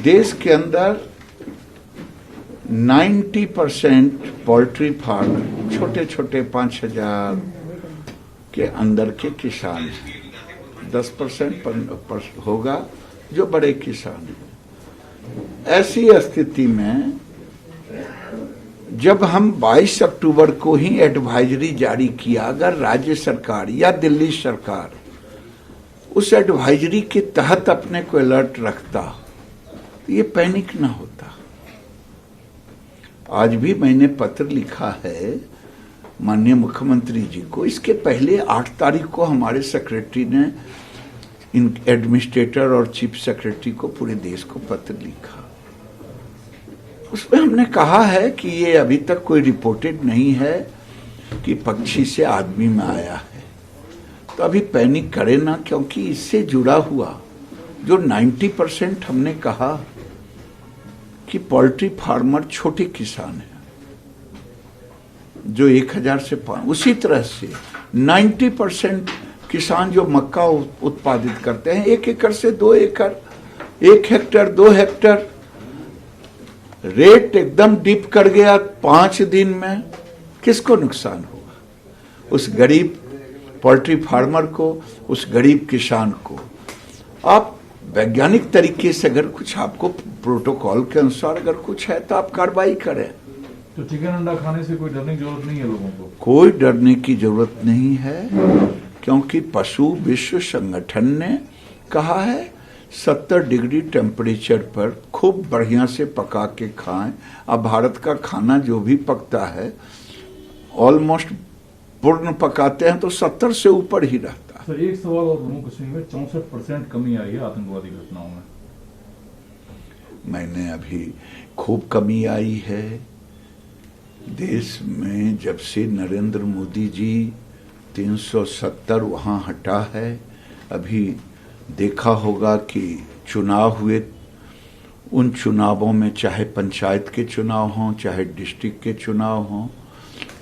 देश के अंदर 90% पोल्ट्री फार्म छोटे छोटे 5,000 के अंदर के किसान हैं। 10% होगा जो बड़े किसान हैं। ऐसी स्थिति में जब हम 22 अक्टूबर को ही एडवाइजरी जारी किया, अगर राज्य सरकार या दिल्ली सरकार उस एडवाइजरी के तहत अपने को अलर्ट रखता तो ये पैनिक ना होता। आज भी मैंने पत्र लिखा है माननीय मुख्यमंत्री जी को। इसके पहले 8 तारीख को हमारे सेक्रेटरी ने इन एडमिनिस्ट्रेटर और चीफ सेक्रेटरी को पूरे देश को पत्र लिखा। उसमें हमने कहा है कि ये अभी तक कोई रिपोर्टेड नहीं है कि पक्षी से आदमी में आया है, तो अभी पैनिक करे ना, क्योंकि इससे जुड़ा हुआ जो 90% हमने कहा कि पोल्ट्री फार्मर छोटे किसान हैं जो 1,000 से 5, उसी तरह से 90% किसान जो मक्का उत्पादित करते हैं 1 एकड़ से 2 एकड़, 1 हेक्टर 2 हेक्टर, रेट एकदम डिप कर गया 5 दिन में, किसको नुकसान होगा? उस गरीब पोल्ट्री फार्मर को, उस गरीब किसान को। आप वैज्ञानिक तरीके से अगर कुछ आपको प्रोटोकॉल के अनुसार अगर कुछ है तो आप कार्रवाई करें। तो चिकन अंडा खाने से कोई डरने की जरूरत नहीं है लोगों को? कोई डरने की जरूरत नहीं है, क्योंकि पशु विश्व संगठन ने कहा है 70 डिग्री टेम्परेचर पर खूब बढ़िया से पका के खाएं। अब भारत का खाना जो भी पकता है ऑलमोस्ट पूर्ण पकाते हैं तो 70 से ऊपर ही रहता है। सर, एक सवाल और जम्मू कश्मीर में 64% कमी आई है आतंकवादी घटनाओं में। मैंने अभी खूब कमी आई है देश में जब से नरेंद्र मोदी जी 370 वहां हटा है। अभी देखा होगा कि चुनाव हुए, उन चुनावों में चाहे पंचायत के चुनाव हों चाहे डिस्ट्रिक्ट के चुनाव हों,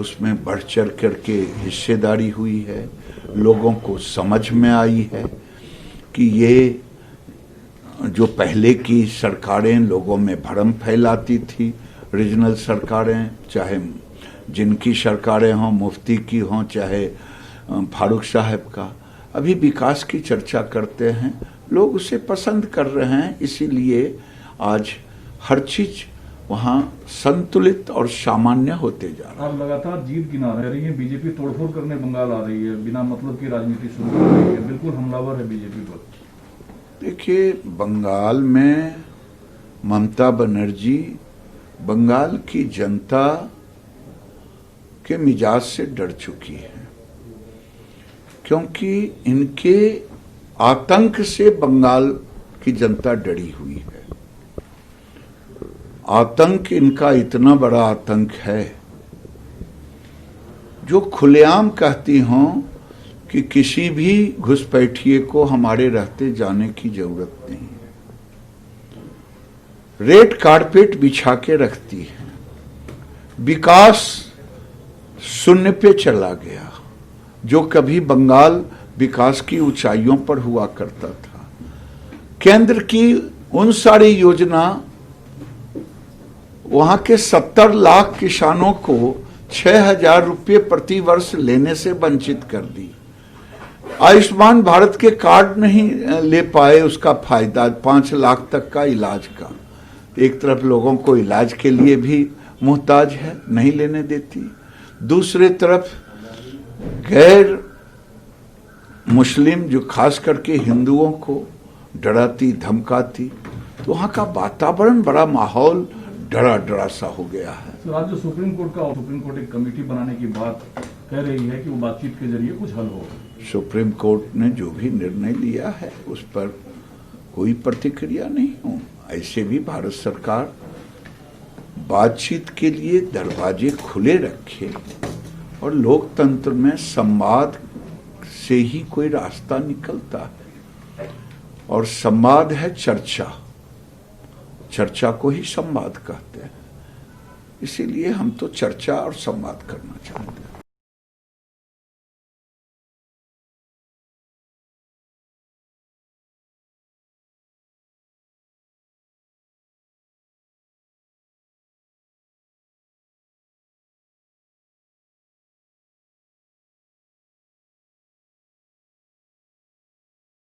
उसमें बढ़ चढ़ करके हिस्सेदारी हुई है। लोगों को समझ में आई है कि ये जो पहले की सरकारें लोगों में भ्रम फैलाती थी, रीजनल सरकारें, चाहे जिनकी सरकारें हों, मुफ्ती की हों चाहे फारूक साहब का, अभी विकास की चर्चा करते हैं, लोग उसे पसंद कर रहे हैं। इसीलिए आज हर चीज वहां संतुलित और सामान्य होते जा रहा है। आप लगातार जीत गिना रही है, बीजेपी तोड़फोड़ करने बंगाल आ रही है, बिना मतलब की राजनीति शुरू कर रही है, बिल्कुल हमलावर है बीजेपी पर। देखिए, बंगाल में ममता बनर्जी बंगाल की जनता के मिजाज से डर चुकी है, क्योंकि इनके आतंक से बंगाल की जनता डरी हुई है। आतंक इनका इतना बड़ा आतंक है जो खुलेआम कहती हों कि किसी भी घुसपैठिए को हमारे रहते जाने की जरूरत नहीं है। रेड कारपेट बिछा के रखती है। विकास शून्य पे चला गया, जो कभी बंगाल विकास की ऊंचाइयों पर हुआ करता था। केंद्र की उन सारी योजना वहां के 70 लाख किसानों को 6,000 रुपये प्रति वर्ष लेने से वंचित कर दी। आयुष्मान भारत के कार्ड नहीं ले पाए उसका फायदा 5 लाख तक का इलाज का। एक तरफ लोगों को इलाज के लिए भी मुहताज है, नहीं लेने देती, दूसरी तरफ गैर मुस्लिम जो खास करके हिंदुओं को डराती धमकाती, तो वहां का वातावरण बड़ा माहौल डरा डरा सा हो गया है। तो आज जो सुप्रीम कोर्ट एक कमेटी बनाने की बात कह रही है कि वो बातचीत के जरिए कुछ हल होगा। सुप्रीम कोर्ट ने जो भी निर्णय लिया है उस पर कोई प्रतिक्रिया नहीं हूं। ऐसे भी भारत सरकार बातचीत के लिए दरवाजे खुले रखे और लोकतंत्र में संवाद से ही कोई रास्ता निकलता है, और संवाद है चर्चा, चर्चा को ही संवाद कहते हैं। इसीलिए हम तो चर्चा और संवाद करना चाहते हैं।